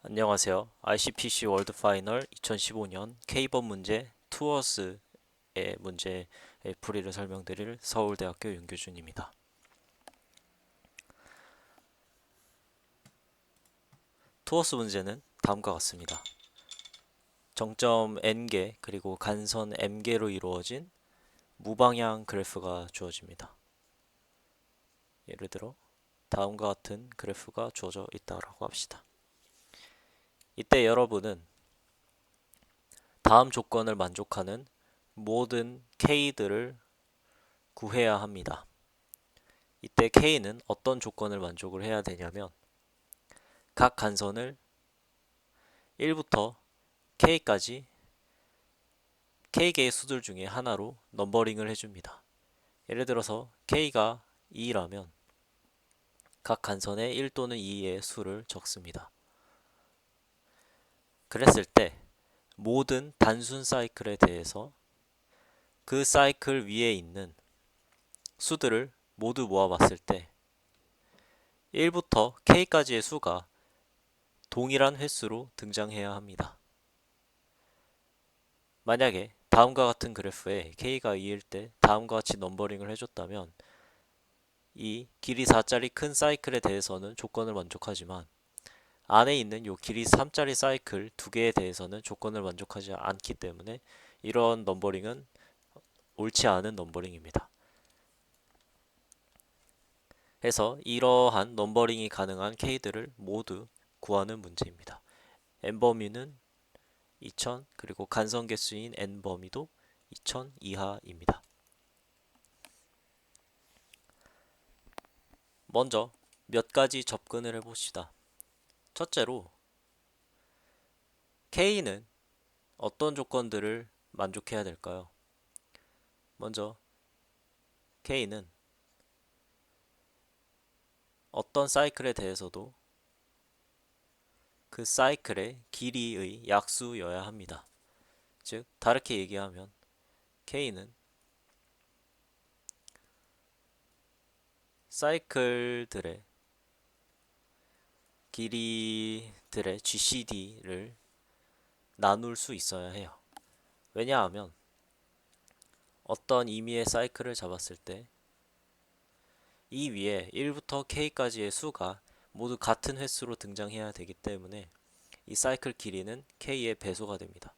안녕하세요. ICPC 월드 파이널 2015년 K번 문제 투어스의 문제의 풀이를 설명드릴 서울대학교 윤규준입니다. 투어스 문제는 다음과 같습니다. 정점 n개 그리고 간선 m개로 이루어진 무방향 그래프가 주어집니다. 예를 들어 다음과 같은 그래프가 주어져 있다고 합시다. 이때 여러분은 다음 조건을 만족하는 모든 k들을 구해야 합니다. 이때 K는 어떤 조건을 만족을 해야 되냐면 각 간선을 1부터 K까지 K개의 수들 중에 하나로 넘버링을 해줍니다. 예를 들어서 K가 2라면 각 간선에 1 또는 2의 수를 적습니다. 그랬을 때 모든 단순 사이클에 대해서 그 사이클 위에 있는 수들을 모두 모아봤을 때 1부터 K까지의 수가 동일한 횟수로 등장해야 합니다. 만약에 다음과 같은 그래프에 K가 2일 때 다음과 같이 넘버링을 해줬다면 이 길이 4짜리 큰 사이클에 대해서는 조건을 만족하지만 안에 있는 요 길이 3짜리 사이클 두 개에 대해서는 조건을 만족하지 않기 때문에 이런 넘버링은 옳지 않은 넘버링입니다. 해서 이러한 넘버링이 가능한 K들을 모두 구하는 문제입니다. n 범위는 2000 그리고 간선 개수인 n 범위도 2000 이하입니다. 먼저 몇 가지 접근을 해봅시다. 첫째로 K는 어떤 조건들을 만족해야 될까요? 먼저 K는 어떤 사이클에 대해서도 그 사이클의 길이의 약수여야 합니다. 즉 다르게 얘기하면 K는 사이클들의 길이들의 GCD를 나눌 수 있어야 해요. 왜냐하면 어떤 임의의 사이클을 잡았을 때 이 위에 1부터 K까지의 수가 모두 같은 횟수로 등장해야 되기 때문에 이 사이클 길이는 K의 배수가 됩니다.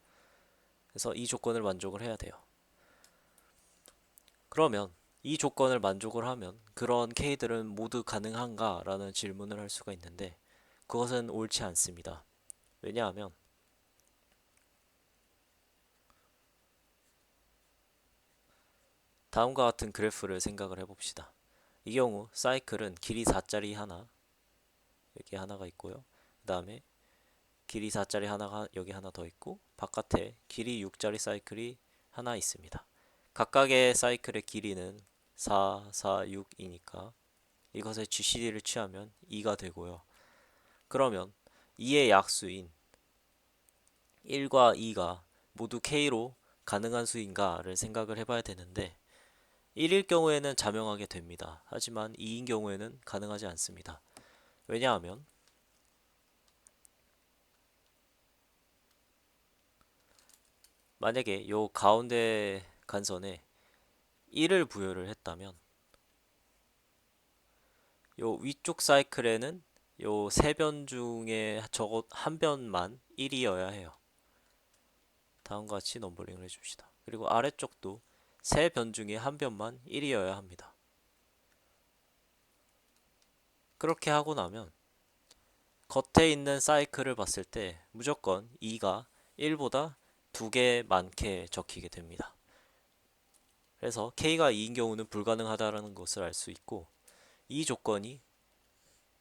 그래서 이 조건을 만족을 해야 돼요. 그러면 이 조건을 만족을 하면 그런 K들은 모두 가능한가? 라는 질문을 할 수가 있는데 그것은 옳지 않습니다. 왜냐하면 다음과 같은 그래프를 생각을 해봅시다. 이 경우 사이클은 길이 4짜리 하나, 여기 하나가 있고요. 그 다음에 길이 4짜리 하나가 여기 하나 더 있고 바깥에 길이 6짜리 사이클이 하나 있습니다. 각각의 사이클의 길이는 4, 4, 6이니까 이것의 GCD를 취하면 2가 되고요. 그러면 2의 약수인 1과 2가 모두 K로 가능한 수인가를 생각을 해봐야 되는데 1일 경우에는 자명하게 됩니다. 하지만 2인 경우에는 가능하지 않습니다. 왜냐하면 만약에 요 가운데 간선에 1을 부여를 했다면 요 위쪽 사이클에는 요 세 변 중에 적어도 한 변만 1이어야 해요. 다음과 같이 넘버링을 해줍시다. 그리고 아래쪽도 세 변 중에 한 변만 1이어야 합니다. 그렇게 하고 나면 겉에 있는 사이클을 봤을 때 무조건 2가 1보다 2개 많게 적히게 됩니다. 그래서 K가 2인 경우는 불가능하다는 것을 알 수 있고 이 조건이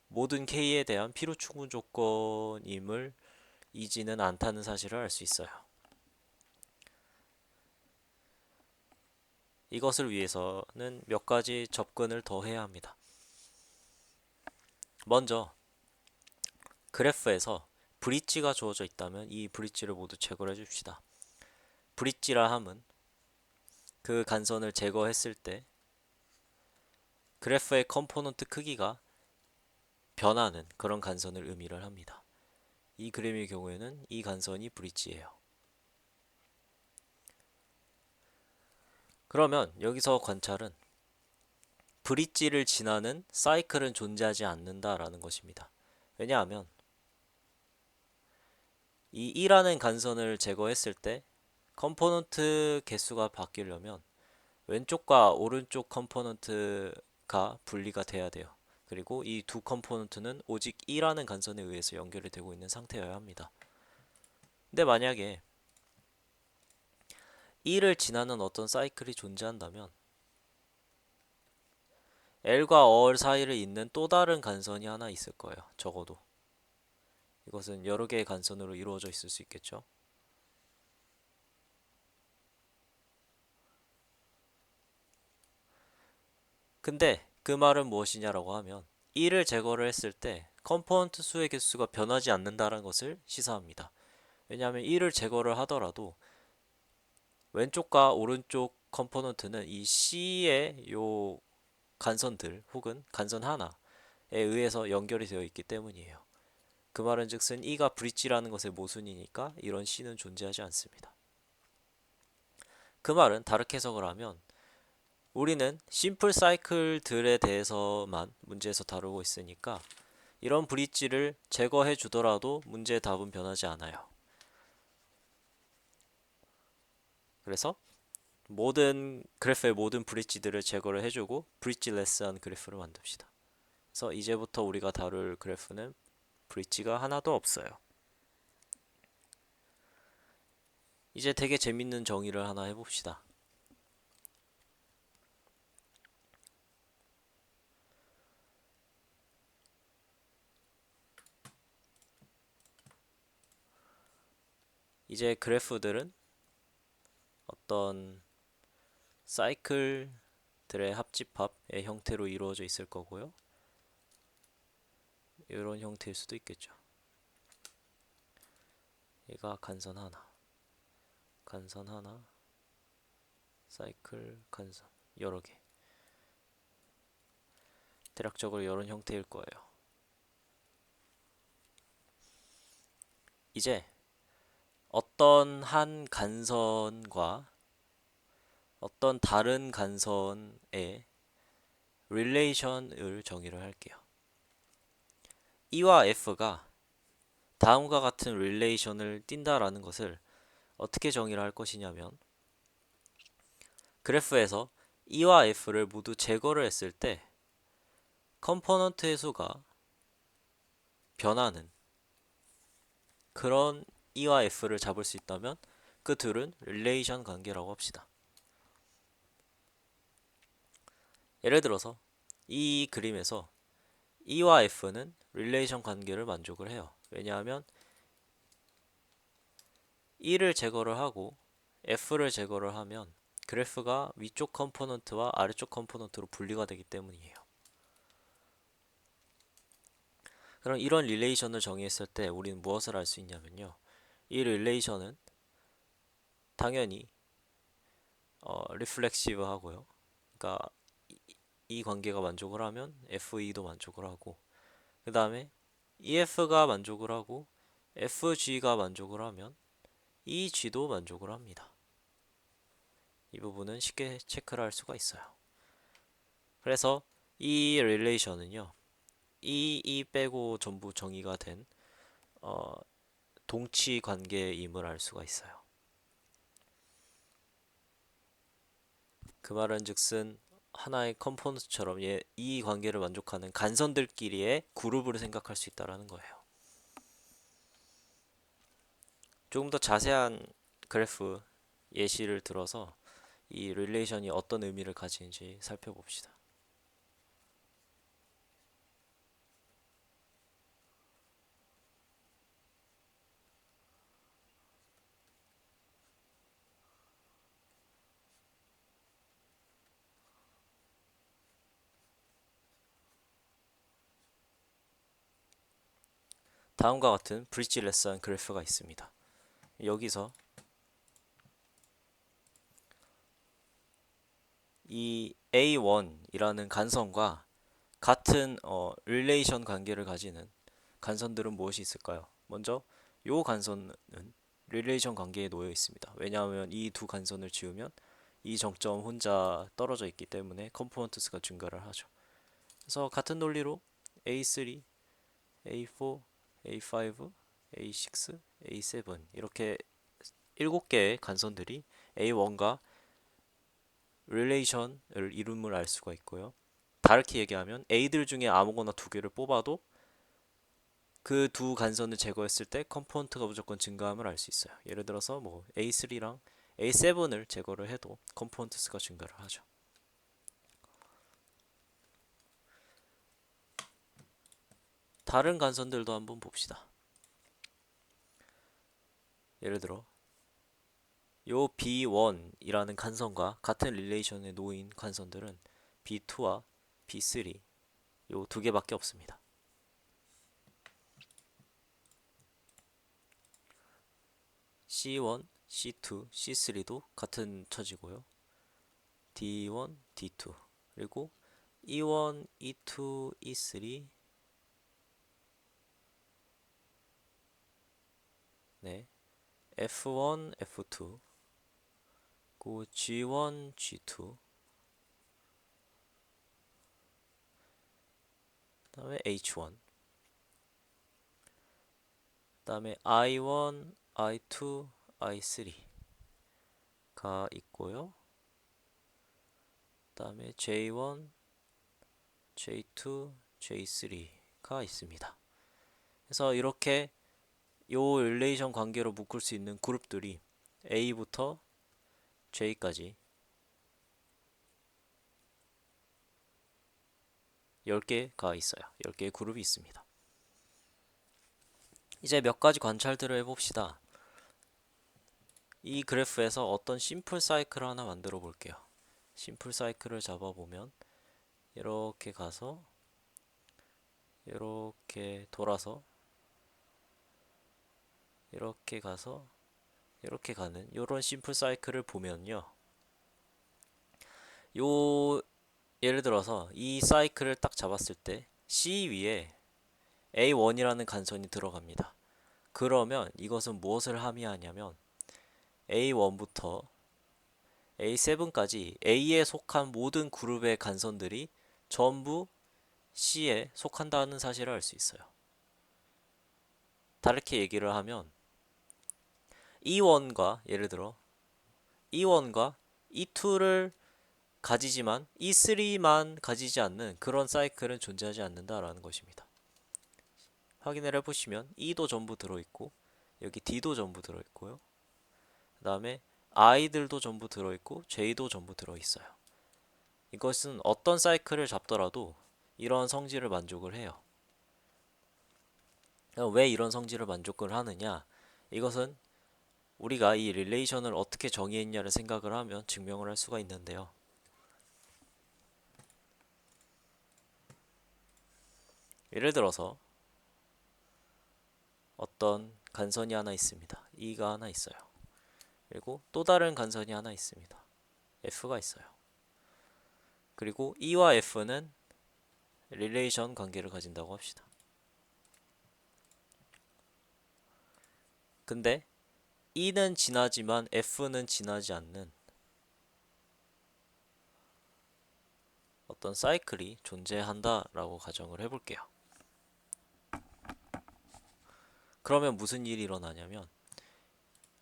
모든 K에 대한 필요 충분 조건임을 이지는 않다는 사실을 알 수 있어요. 이것을 위해서는 몇 가지 접근을 더 해야 합니다. 먼저 그래프에서 브릿지가 주어져 있다면 이 브릿지를 모두 제거를 해줍시다. 브릿지라 함은 그 간선을 제거했을 때 그래프의 컴포넌트 크기가 변하는 그런 간선을 의미를 합니다. 이 그림의 경우에는 이 간선이 브릿지예요. 그러면 여기서 관찰은 브릿지를 지나는 사이클은 존재하지 않는다라는 것입니다. 왜냐하면 이 2라는 간선을 제거했을 때 컴포넌트 개수가 바뀌려면 왼쪽과 오른쪽 컴포넌트가 분리가 돼야 돼요. 그리고 이 두 컴포넌트는 오직 2라는 간선에 의해서 연결이 되고 있는 상태여야 합니다. 근데 만약에 2를 지나는 어떤 사이클이 존재한다면 L과 얼 사이를 잇는 또 다른 간선이 하나 있을 거예요. 적어도. 이것은 여러 개의 간선으로 이루어져 있을 수 있겠죠. 근데 그 말은 무엇이냐라고 하면 1을 제거를 했을 때 컴포넌트 수의 개수가 변하지 않는다는 것을 시사합니다. 왜냐하면 1을 제거를 하더라도 왼쪽과 오른쪽 컴포넌트는 이 C의 요 간선들 혹은 간선 하나에 의해서 연결이 되어 있기 때문이에요. 그 말은 즉슨 E가 브릿지라는 것의 모순이니까 이런 C는 존재하지 않습니다. 그 말은 다르게 해석을 하면 우리는 심플 사이클들에 대해서만 문제에서 다루고 있으니까 이런 브릿지를 제거해 주더라도 문제의 답은 변하지 않아요. 그래서 모든 그래프의 모든 브릿지들을 제거를 해주고 브릿지레스한 그래프를 만듭시다. 그래서 이제부터 우리가 다룰 그래프는 브릿지가 하나도 없어요. 이제 되게 재밌는 정의를 하나 해봅시다. 이제 그래프들은 어떤 사이클들의 합집합의 형태로 이루어져 있을 거고요. 이런 형태일 수도 있겠죠. 얘가 간선 하나, 간선 하나, 사이클, 간선 여러 개. 대략적으로 이런 형태일 거예요. 이제 어떤 한 간선과 어떤 다른 간선의 릴레이션을 정의를 할게요. E와 F가 다음과 같은 릴레이션을 띈다라는 것을 어떻게 정의를 할 것이냐면 그래프에서 E와 F를 모두 제거를 했을 때 컴포넌트의 수가 변하는 그런 E와 F를 잡을 수 있다면 그 둘은 릴레이션 관계라고 합시다. 예를 들어서 이 그림에서 E와 F는 릴레이션 관계를 만족을 해요. 왜냐하면 E를 제거를 하고 F를 제거를 하면 그래프가 위쪽 컴포넌트와 아래쪽 컴포넌트로 분리가 되기 때문이에요. 그럼 이런 릴레이션을 정의했을 때 우리는 무엇을 알 수 있냐면요. 이 릴레이션은 당연히 리플렉시브 하고요. 그러니까 이 관계가 만족을 하면 FE도 만족을 하고 그 다음에 EF가 만족을 하고 FG가 만족을 하면 EG도 만족을 합니다. 이 부분은 쉽게 체크를 할 수가 있어요. 그래서 이 릴레이션은요. 이 빼고 전부 정의가 된 동치 관계임을 알 수가 있어요. 그 말은 즉슨 하나의 컴포넌트처럼 이 관계를 만족하는 간선들끼리의 그룹을 생각할 수 있다는 거예요. 조금 더 자세한 그래프 예시를 들어서 이 릴레이션이 어떤 의미를 가지는지 살펴봅시다. 다음과 같은 브릿지레스한 그래프가 있습니다. 여기서 이 A1이라는 간선과 같은 릴레이션 관계를 가지는 간선들은 무엇이 있을까요? 먼저 요 간선은 릴레이션 관계에 놓여 있습니다. 왜냐하면 이 두 간선을 지우면 이 정점 혼자 떨어져 있기 때문에 컴포넌트 수가 증가를 하죠. 그래서 같은 논리로 A3, A4, A5, A6, A7 이렇게 7개의 간선들이 A1과 릴레이션을 이름을 알 수가 있고요. 다르게 얘기하면 A들 중에 아무거나 두 개를 뽑아도 그 두 간선을 제거했을 때 컴포넌트가 무조건 증가함을 알 수 있어요. 예를 들어서 뭐 A3랑 A7을 제거를 해도 컴포넌트 수가 증가를 하죠. 다른 간선들도 한번 봅시다. 예를 들어 요 B1이라는 간선과 같은 릴레이션에 놓인 간선들은 B2와 B3 요 두 개밖에 없습니다. C1, C2, C3도 같은 처지고요. D1, D2 그리고 E1, E2, E3 네, F1, F2 그 G1, G2 그 다음에 H1 그 다음에 I1, I2, I3가 있고요. 그 다음에 J1, J2, J3가 있습니다. 그래서 이렇게 요 릴레이션 관계로 묶을 수 있는 그룹들이 A부터 J까지 10개가 있어요. 10개의 그룹이 있습니다. 이제 몇 가지 관찰들을 해봅시다. 이 그래프에서 어떤 심플 사이클을 하나 만들어 볼게요. 심플 사이클을 잡아보면 이렇게 가서 이렇게 돌아서 이렇게 가서 이렇게 가는 이런 심플 사이클을 보면요. 요 예를 들어서 이 사이클을 딱 잡았을 때 C 위에 A1이라는 간선이 들어갑니다. 그러면 이것은 무엇을 함의하냐면 A1부터 A7까지 A에 속한 모든 그룹의 간선들이 전부 C에 속한다는 사실을 알 수 있어요. 다르게 얘기를 하면 E1과 예를 들어 E1과 E2를 가지지만 E3만 가지지 않는 그런 사이클은 존재하지 않는다라는 것입니다. 확인을 해보시면 E도 전부 들어있고 여기 D도 전부 들어있고요. 그 다음에 I들도 전부 들어있고 J도 전부 들어있어요. 이것은 어떤 사이클을 잡더라도 이런 성질을 만족을 해요. 왜 이런 성질을 만족을 하느냐? 이것은 우리가 이 릴레이션을 어떻게 정의했냐를 생각을 하면 증명을 할 수가 있는데요. 예를 들어서 어떤 간선이 하나 있습니다. E가 하나 있어요. 그리고 또 다른 간선이 하나 있습니다. F가 있어요. 그리고 E와 F는 릴레이션 관계를 가진다고 합시다. 근데 E는 지나지만 F는 지나지 않는 어떤 사이클이 존재한다라고 가정을 해볼게요. 그러면 무슨 일이 일어나냐면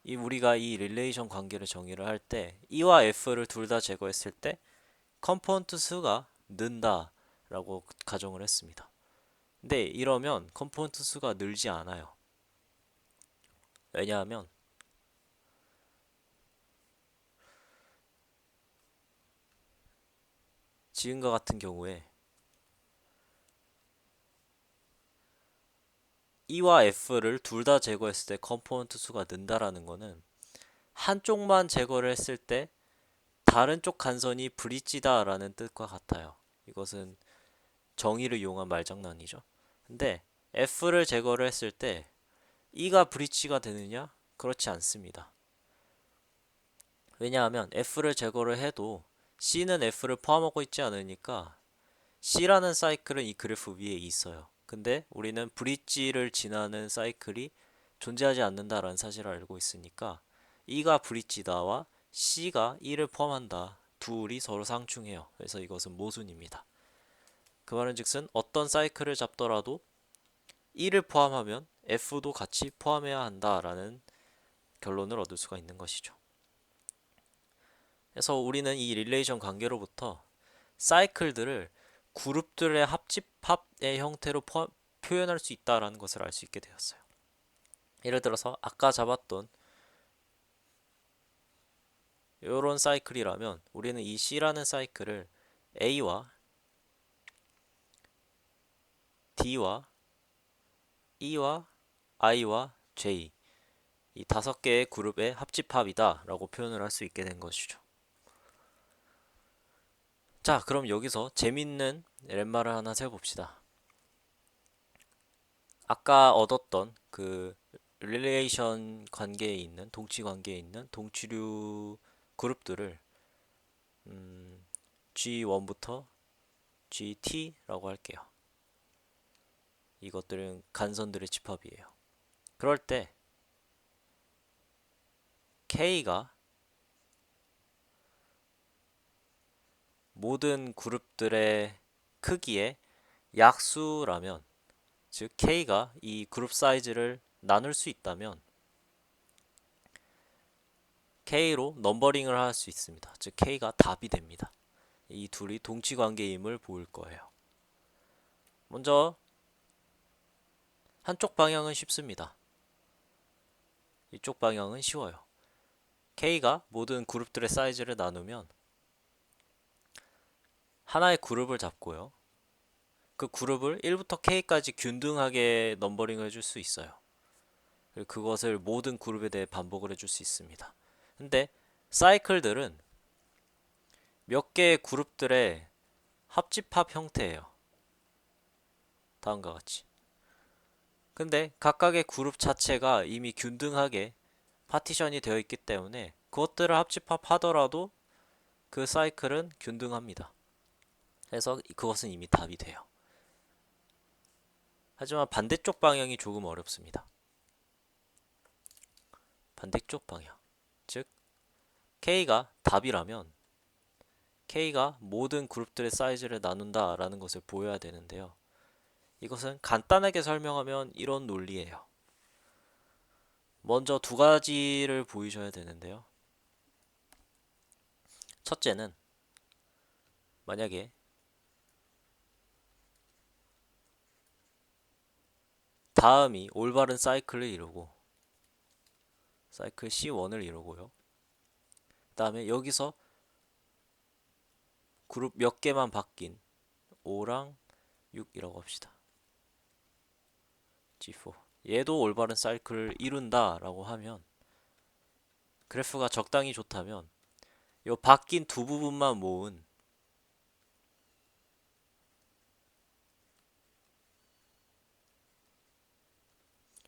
우리가 이 릴레이션 관계를 정의를 할 때 E와 F를 둘 다 제거했을 때 컴포넌트 수가 는다라고 가정을 했습니다. 근데 이러면 컴포넌트 수가 늘지 않아요. 왜냐하면 지금과 같은 경우에 E와 F를 둘 다 제거했을 때 컴포넌트 수가 는다라는 거는 한쪽만 제거를 했을 때 다른 쪽 간선이 브릿지다라는 뜻과 같아요. 이것은 정의를 이용한 말장난이죠. 근데 F를 제거를 했을 때 E가 브릿지가 되느냐? 그렇지 않습니다. 왜냐하면 F를 제거를 해도 C는 F를 포함하고 있지 않으니까 C라는 사이클은 이 그래프 위에 있어요. 근데 우리는 브릿지를 지나는 사이클이 존재하지 않는다라는 사실을 알고 있으니까 E가 브릿지다와 C가 E를 포함한다. 둘이 서로 상충해요. 그래서 이것은 모순입니다. 그 말은즉슨 어떤 사이클을 잡더라도 E를 포함하면 F도 같이 포함해야 한다라는 결론을 얻을 수가 있는 것이죠. 그래서 우리는 이 릴레이션 관계로부터 사이클들을 그룹들의 합집합의 형태로 표현할 수 있다라는 것을 알 수 있게 되었어요. 예를 들어서 아까 잡았던 이런 사이클이라면 우리는 이 C라는 사이클을 A와 D와 E와 I와 J 이 5개의 그룹의 합집합이다 라고 표현을 할 수 있게 된 것이죠. 자, 그럼 여기서 재밌는 렛마를 하나 세워봅시다. 아까 얻었던 그 릴레이션 관계에 있는 동치 관계에 있는 동치류 그룹들을 G1부터 GT라고 할게요. 이것들은 간선들의 집합이에요. 그럴 때 K가 모든 그룹들의 크기의 약수라면, 즉 K가 이 그룹 사이즈를 나눌 수 있다면 K로 넘버링을 할 수 있습니다. 즉 K가 답이 됩니다. 이 둘이 동치 관계임을 보일 거예요. 먼저 한쪽 방향은 쉽습니다. 이쪽 방향은 쉬워요. K가 모든 그룹들의 사이즈를 나누면 하나의 그룹을 잡고요. 그 그룹을 1부터 K까지 균등하게 넘버링을 해줄 수 있어요. 그리고 그것을 모든 그룹에 대해 반복을 해줄 수 있습니다. 근데 사이클들은 몇 개의 그룹들의 합집합 형태예요. 다음과 같이. 근데 각각의 그룹 자체가 이미 균등하게 파티션이 되어 있기 때문에 그것들을 합집합하더라도 그 사이클은 균등합니다. 그래서 그것은 이미 답이 돼요. 하지만 반대쪽 방향이 조금 어렵습니다. 반대쪽 방향. 즉 K가 답이라면 K가 모든 그룹들의 사이즈를 나눈다 라는 것을 보여야 되는데요. 이것은 간단하게 설명하면 이런 논리예요. 먼저 두 가지를 보이셔야 되는데요. 첫째는 만약에 다음이 올바른 사이클을 이루고 사이클 C1을 이루고요. 그 다음에 여기서 그룹 몇 개만 바뀐 5랑 6이라고 합시다. G4 얘도 올바른 사이클을 이룬다 라고 하면 그래프가 적당히 좋다면 요 바뀐 두 부분만 모은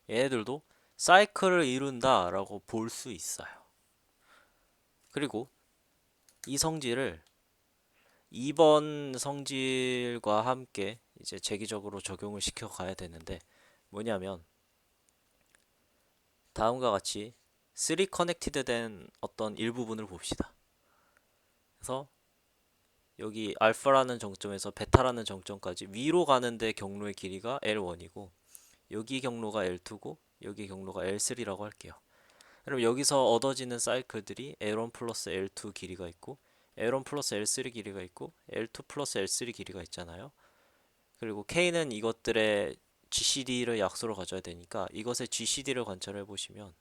얘네들도 사이클을 이룬다 라고 볼 수 있어요. 그리고 이 성질을 2번 성질과 함께 이제 재기적으로 적용을 시켜 가야 되는데 뭐냐면 다음과 같이 3 커넥티드 된 어떤 일부분을 봅시다. 그래서 여기 알파라는 정점에서 베타라는 정점까지 위로 가는데 경로의 길이가 L1이고 여기 경로가 L2고 여기 경로가 L3라고 할게요. 그럼 여기서 얻어지는 사이클들이 L1 플러스 L2 길이가 있고 L1 플러스 L3 길이가 있고 L2 플러스 L3 길이가 있잖아요. 그리고 K는 이것들의 GCD를 약수로 가져야 되니까 이것의 GCD를 관찰해 보시면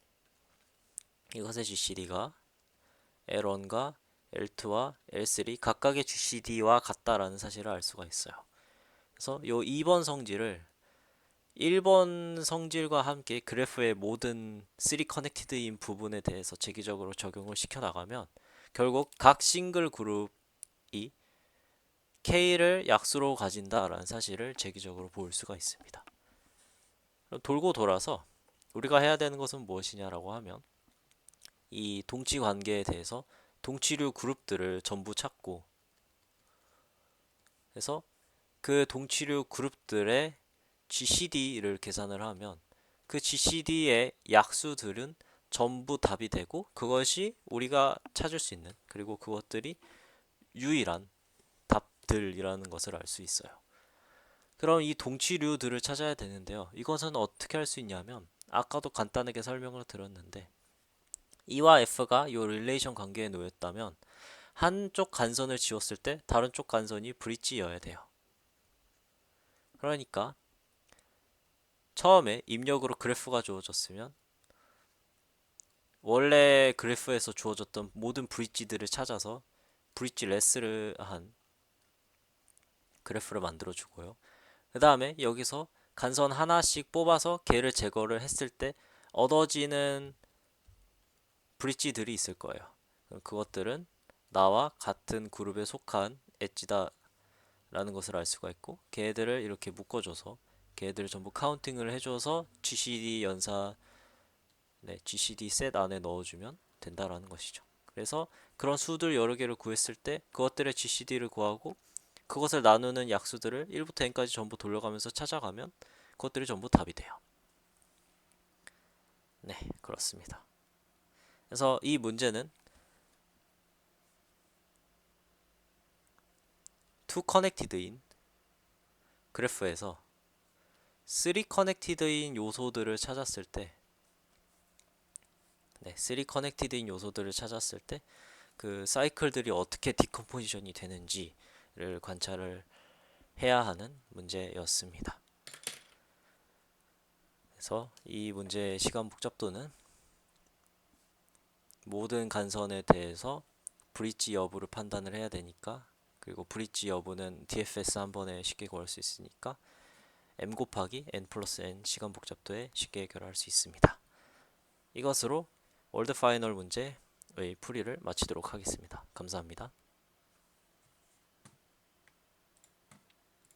이것의 GCD가 L1과 L2와 L3 각각의 GCD와 같다라는 사실을 알 수가 있어요. 그래서 이 2번 성질을 1번 성질과 함께 그래프의 모든 3 커넥티드인 부분에 대해서 재기적으로 적용을 시켜 나가면 결국 각 싱글 그룹이 K를 약수로 가진다라는 사실을 재기적으로 볼 수가 있습니다. 돌고 돌아서 우리가 해야 되는 것은 무엇이냐라고 하면 이 동치 관계에 대해서 동치류 그룹들을 전부 찾고 해서 그 동치류 그룹들의 GCD를 계산을 하면 그 GCD의 약수들은 전부 답이 되고 그것이 우리가 찾을 수 있는, 그리고 그것들이 유일한 답들이라는 것을 알 수 있어요. 그럼 이 동치류들을 찾아야 되는데요. 이것은 어떻게 할 수 있냐면 아까도 간단하게 설명을 드렸는데 E와 F가 이 릴레이션 관계에 놓였다면 한쪽 간선을 지웠을 때 다른 쪽 간선이 브릿지여야 돼요. 그러니까 처음에 입력으로 그래프가 주어졌으면 원래 그래프에서 주어졌던 모든 브릿지들을 찾아서 브릿지 레스를 한 그래프를 만들어 주고요. 그 다음에 여기서 간선 하나씩 뽑아서 걔를 제거를 했을 때 얻어지는 브릿지들이 있을 거예요. 그것들은 나와 같은 그룹에 속한 엣지다 라는 것을 알 수가 있고, 걔들을 이렇게 묶어줘서 걔들을 전부 카운팅을 해줘서 GCD 연산, GCD 셋 안에 넣어주면 된다라는 것이죠. 그래서 그런 수들 여러 개를 구했을 때 그것들의 GCD를 구하고 그것을 나누는 약수들을 1부터 n까지 전부 돌려가면서 찾아가면 그것들이 전부 답이 돼요. 네, 그렇습니다. 그래서 이 문제는 two connected인 그래프에서 3 connected인 요소들을 찾았을 때, 3 connected인 요소들을 찾았을 때 그 사이클들이 어떻게 디컴포지션이 되는지를 관찰을 해야 하는 문제였습니다. 그래서 이 문제의 시간 복잡도는 모든 간선에 대해서 브릿지 여부를 판단을 해야 되니까, 그리고 브릿지 여부는 DFS 한 번에 쉽게 구할 수 있으니까 m 곱하기 n 플러스 n 시간 복잡도에 쉽게 해결할 수 있습니다. 이것으로 월드 파이널 문제의 풀이를 마치도록 하겠습니다. 감사합니다.